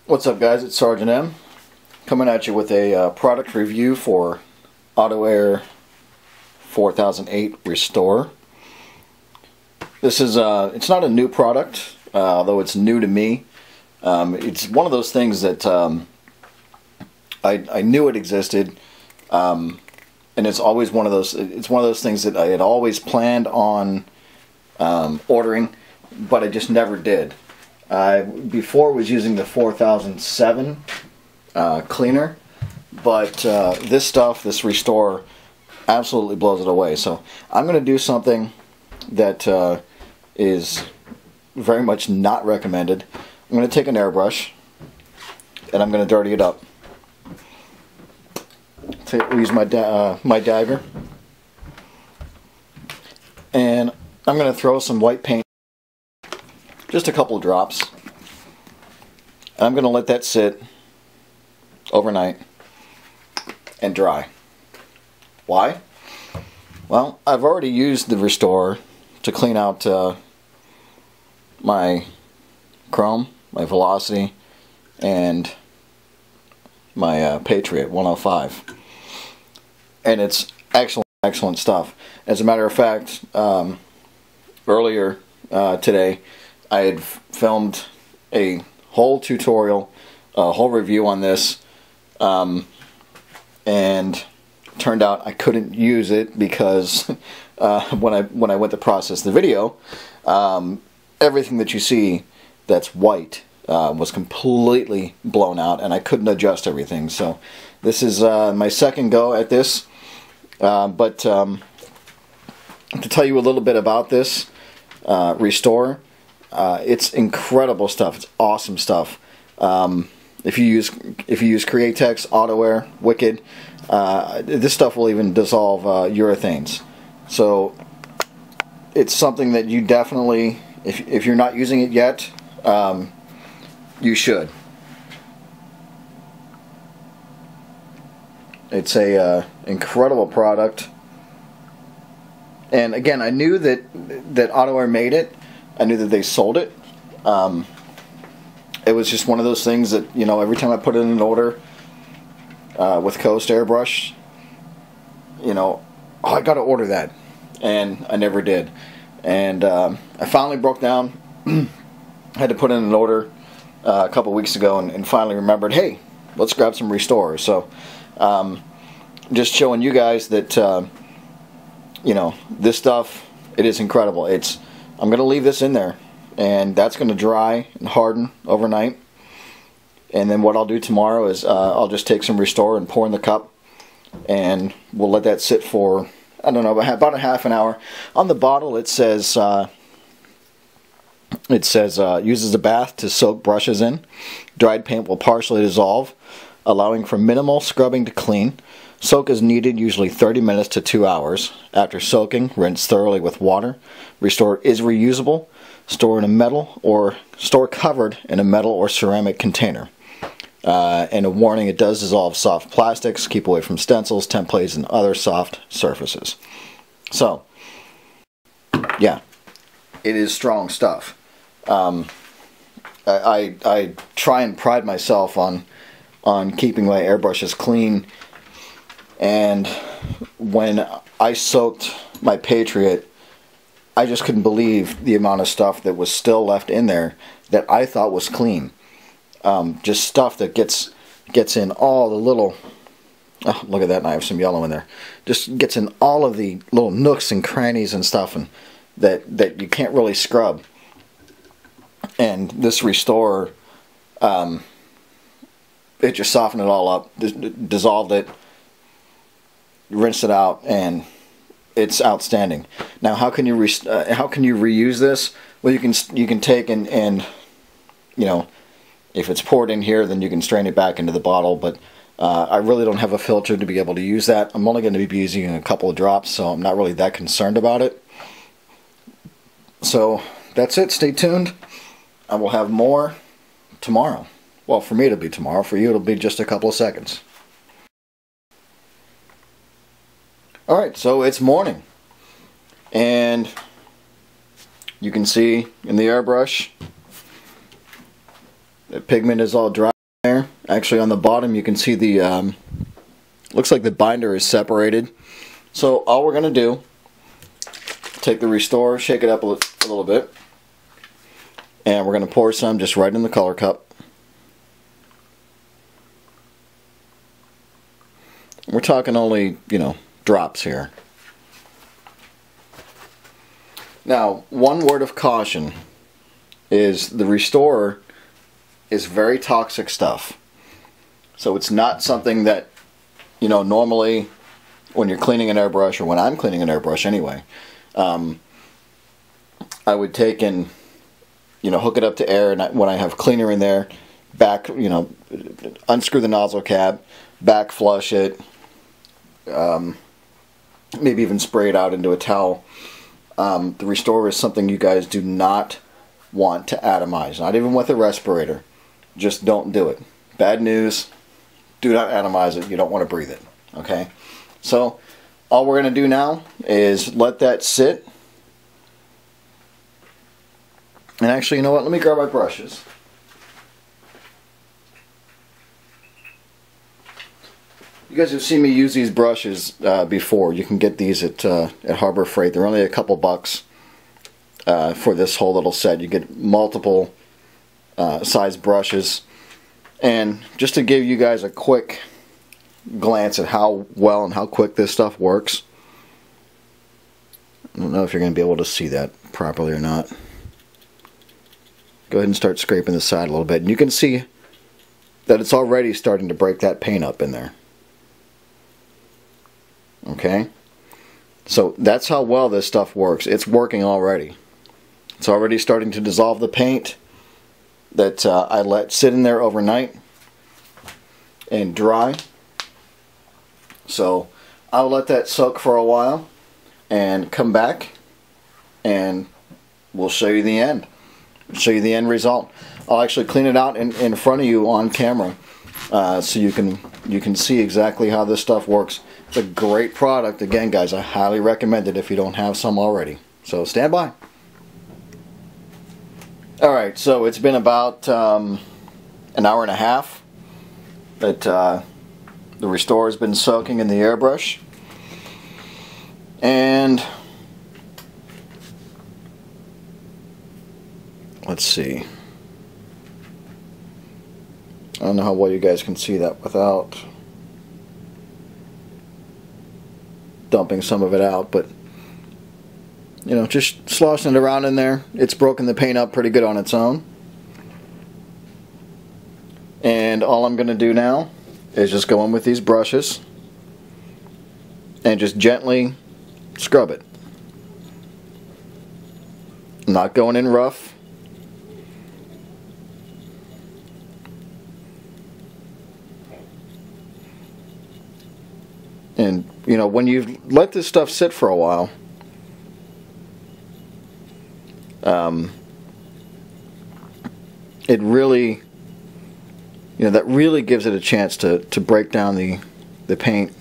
What's up, guys? It's Sergeant M coming at you with a product review for AutoAir 4008 Restore. This is it's not a new product, although it's new to me. It's one of those things that I knew it existed, and it's always one of those. It's one of those things that I had always planned on ordering, but I just never did. Before was using the 4007 cleaner, but this Restore absolutely blows it away. So I'm going to do something that is very much not recommended. I'm going to take an airbrush and I'm going to dirty it up. Use my dagger, and I'm going to throw some white paint. Just a couple of drops. I'm going to let that sit overnight and dry. Why? Well, I've already used the Restore to clean out my chrome, my velocity, and my Patriot 105. And it's excellent stuff. As a matter of fact, earlier today, I had filmed a whole tutorial, a whole review on this, and turned out I couldn't use it because when I went to process the video, everything that you see that's white was completely blown out, and I couldn't adjust everything. So this is my second go at this, but to tell you a little bit about this Restore. It's incredible stuff. It's awesome stuff. If you use Createx, AutoAir, Wicked, this stuff will even dissolve urethanes. So it's something that you definitely, if you're not using it yet, you should. It's a incredible product. And again, I knew that AutoAir made it. I knew that they sold it. It was just one of those things that, you know, every time I put in an order with Coast Airbrush, you know, oh, I got to order that, and I never did. And I finally broke down. I had to put in an order a couple weeks ago, and finally remembered, hey, let's grab some Restore. So just showing you guys that you know, this stuff, it is incredible. I'm going to leave this in there, and that's going to dry and harden overnight. And then what I'll do tomorrow is I'll just take some Restore and pour in the cup, and we'll let that sit for, I don't know, about a half an hour. On the bottle it says uses a bath to soak brushes in. Dried paint will partially dissolve, allowing for minimal scrubbing to clean. Soak is needed, usually 30 minutes to 2 hours. After soaking, rinse thoroughly with water. Restore is reusable. Store covered in a metal or ceramic container. And a warning: it does dissolve soft plastics. Keep away from stencils, templates, and other soft surfaces. So, yeah, it is strong stuff. I try and pride myself on keeping my airbrushes clean. And when I soaked my Patriot, I just couldn't believe the amount of stuff that was still left in there that I thought was clean. Just stuff that gets in all the little, oh, look at that, and I have some yellow in there. Just gets in all of the little nooks and crannies and stuff, and that you can't really scrub. And this Restore, it just softened it all up, dissolved it, rinsed it out, and it's outstanding. Now, how can you reuse this? Well, you can take and you know, if it's poured in here, then you can strain it back into the bottle. But I really don't have a filter to be able to use that. I'm only going to be using a couple of drops, so I'm not really that concerned about it. So that's it. Stay tuned. I will have more tomorrow. Well, for me it'll be tomorrow. For you it'll be just a couple of seconds. Alright, so it's morning, and you can see in the airbrush the pigment is all dry. Actually, on the bottom you can see the looks like the binder is separated. So all we're going to do, take the Restore, shake it up a little bit, and we're going to pour some just right in the color cup. We're talking only, you know, drops here. Now, one word of caution is the Restore is very toxic stuff. So it's not something that, you know, normally when you're cleaning an airbrush, or when I'm cleaning an airbrush anyway, I would take and, you know, hook it up to air, and when I have cleaner in there, back, you know, unscrew the nozzle cap, back flush it, maybe even spray it out into a towel. The Restore is something you guys do not want to atomize, not even with a respirator. Just don't do it. Bad news. Do not atomize it. You don't want to breathe it. Okay? So all we're going to do now is let that sit. And actually, you know what? Let me grab my brushes. You guys have seen me use these brushes before. You can get these at Harbor Freight. They're only a couple bucks for this whole little set. You get multiple size brushes. And just to give you guys a quick glance at how well and how quick this stuff works. I don't know if you're going to be able to see that properly or not. Go ahead and start scraping the side a little bit. And you can see that it's already starting to break that paint up in there. Okay? So that's how well this stuff works. It's working already. It's already starting to dissolve the paint that I let sit in there overnight and dry. So I'll let that soak for a while and come back and we'll show you the end. Show you the end result. I'll actually clean it out in front of you on camera so you can see exactly how this stuff works. It's a great product. Again, guys, I highly recommend it if you don't have some already. So stand by. Alright, so it's been about an hour and a half that the Restore has been soaking in the airbrush. And let's see. I don't know how well you guys can see that without dumping some of it out, but you know, just sloshing it around in there. It's broken the paint up pretty good on its own. And all I'm going to do now is just go in with these brushes and just gently scrub it. I'm not going in rough. And you know, when you've let this stuff sit for a while, it really, you know, that really gives it a chance to break down the paint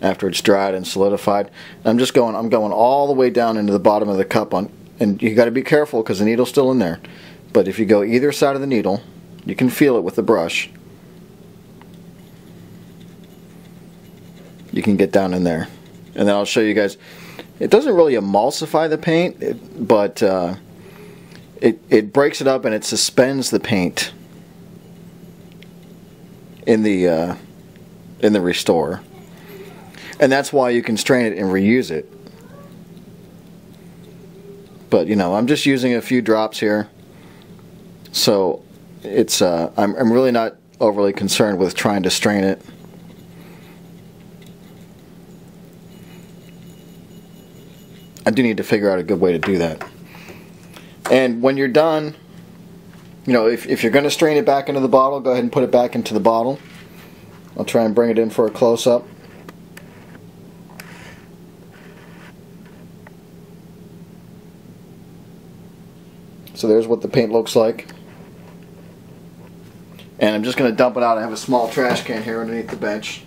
after it's dried and solidified. I'm going all the way down into the bottom of the cup and you got to be careful because the needle's still in there. But if you go either side of the needle, you can feel it with the brush. You can get down in there, and then I'll show you guys. It doesn't really emulsify the paint, but it breaks it up and it suspends the paint in the Restore, and that's why you can strain it and reuse it. But you know, I'm just using a few drops here, so it's I'm really not overly concerned with trying to strain it. I do need to figure out a good way to do that. And when you're done, you know, if you're going to strain it back into the bottle, go ahead and put it back into the bottle. I'll try and bring it in for a close-up. So there's what the paint looks like. And I'm just going to dump it out. I have a small trash can here underneath the bench.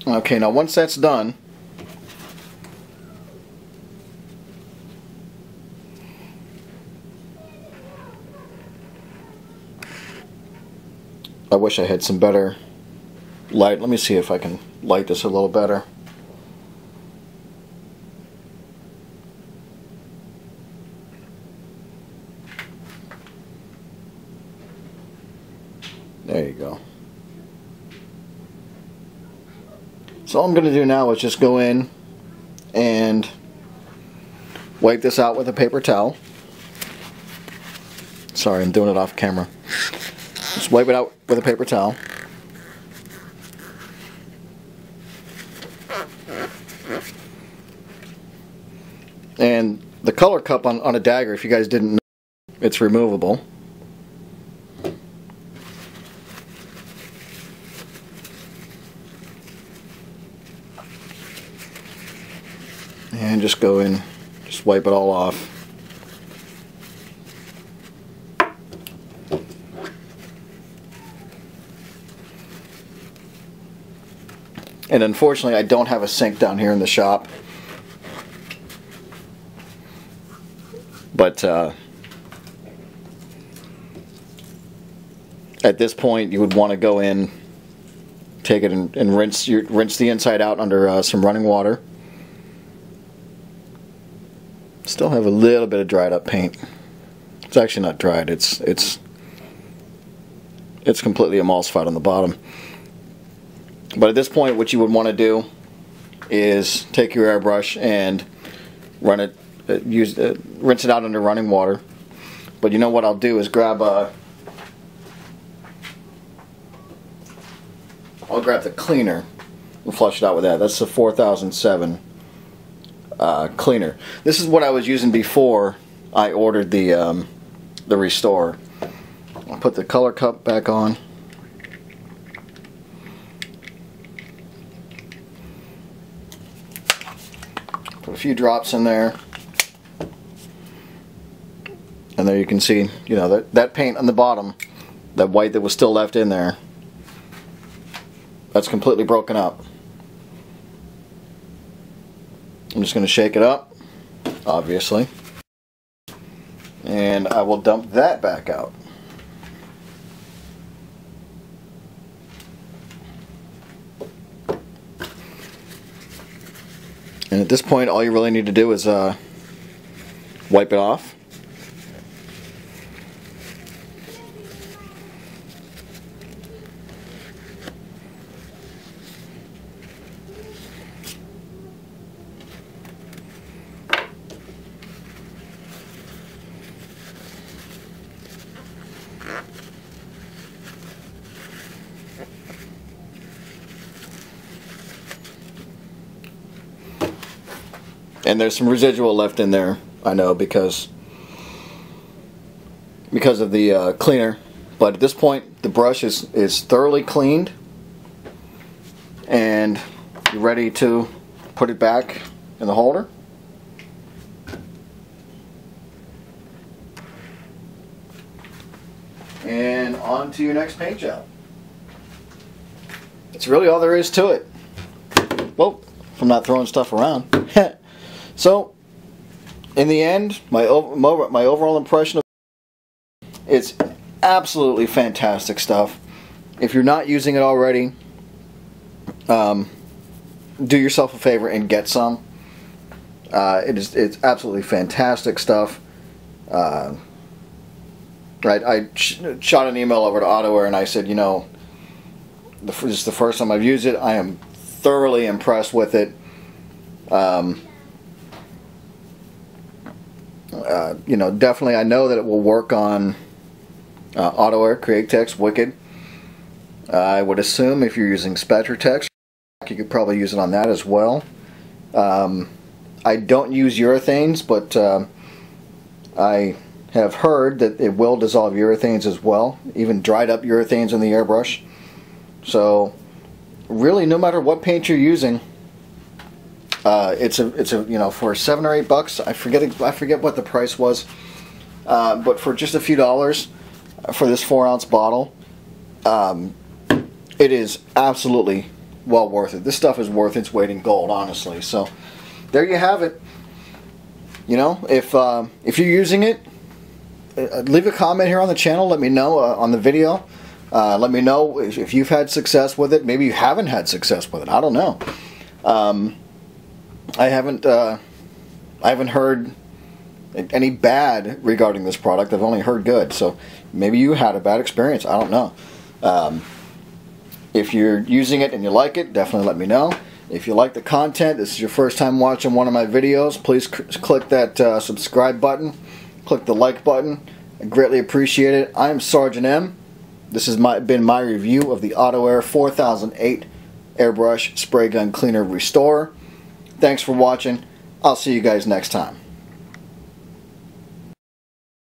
Okay, now once that's done, I wish I had some better light. Let me see if I can light this a little better. There you go. So all I'm going to do now is just go in and wipe this out with a paper towel. Sorry, I'm doing it off camera. Just wipe it out with a paper towel. And the color cup on a dagger, if you guys didn't know, it's removable. And just go in, just wipe it all off. And unfortunately, I don't have a sink down here in the shop. But at this point, you would want to go in, take it and rinse the inside out under some running water. Still have a little bit of dried up paint. It's actually not dried. It's completely emulsified on the bottom. But at this point, what you would want to do is take your airbrush and run it, rinse it out under running water. But you know what I'll do is grab I'll grab the cleaner and flush it out with that. That's the 4007 cleaner. This is what I was using before I ordered the Restore. I'll put the color cup back on. Put a few drops in there. And there you can see, you know, that paint on the bottom, that white that was still left in there, that's completely broken up. I'm just going to shake it up, obviously, and I will dump that back out. And at this point, all you really need to do is wipe it off. And there's some residual left in there, I know, because of the cleaner. But at this point, the brush is thoroughly cleaned, and you're ready to put it back in the holder. And on to your next paint job. That's really all there is to it. Well, if I'm not throwing stuff around. So, in the end, my overall impression of it's absolutely fantastic stuff. If you're not using it already, do yourself a favor and get some. It's absolutely fantastic stuff. Right, I shot an email over to AutoWare and I said, you know, this is the first time I've used it. I am thoroughly impressed with it. You know, definitely I know that it will work on AutoWare, CreateText, Wicked. I would assume if you're using SpectraText, you could probably use it on that as well. I don't use urethanes, but I have heard that it will dissolve urethanes as well, even dried up urethanes in the airbrush. So really, no matter what paint you're using, it's a you know, for $7 or $8, I forget what the price was, but for just a few dollars for this 4-ounce bottle, it is absolutely well worth it. This stuff is worth its weight in gold, honestly. So there you have it. You know, if you're using it, leave a comment here on the channel. Let me know on the video. Let me know if you've had success with it. Maybe you haven't had success with it. I don't know. I haven't heard any bad regarding this product. I've only heard good. So maybe you had a bad experience. I don't know. If you're using it and you like it, definitely let me know. If you like the content, this is your first time watching one of my videos, please click that subscribe button. Click the like button. I greatly appreciate it. I am Sergeant M. This has been my review of the AutoAir 4008 Airbrush Spray Gun Cleaner Restorer. Thanks for watching. I'll see you guys next time.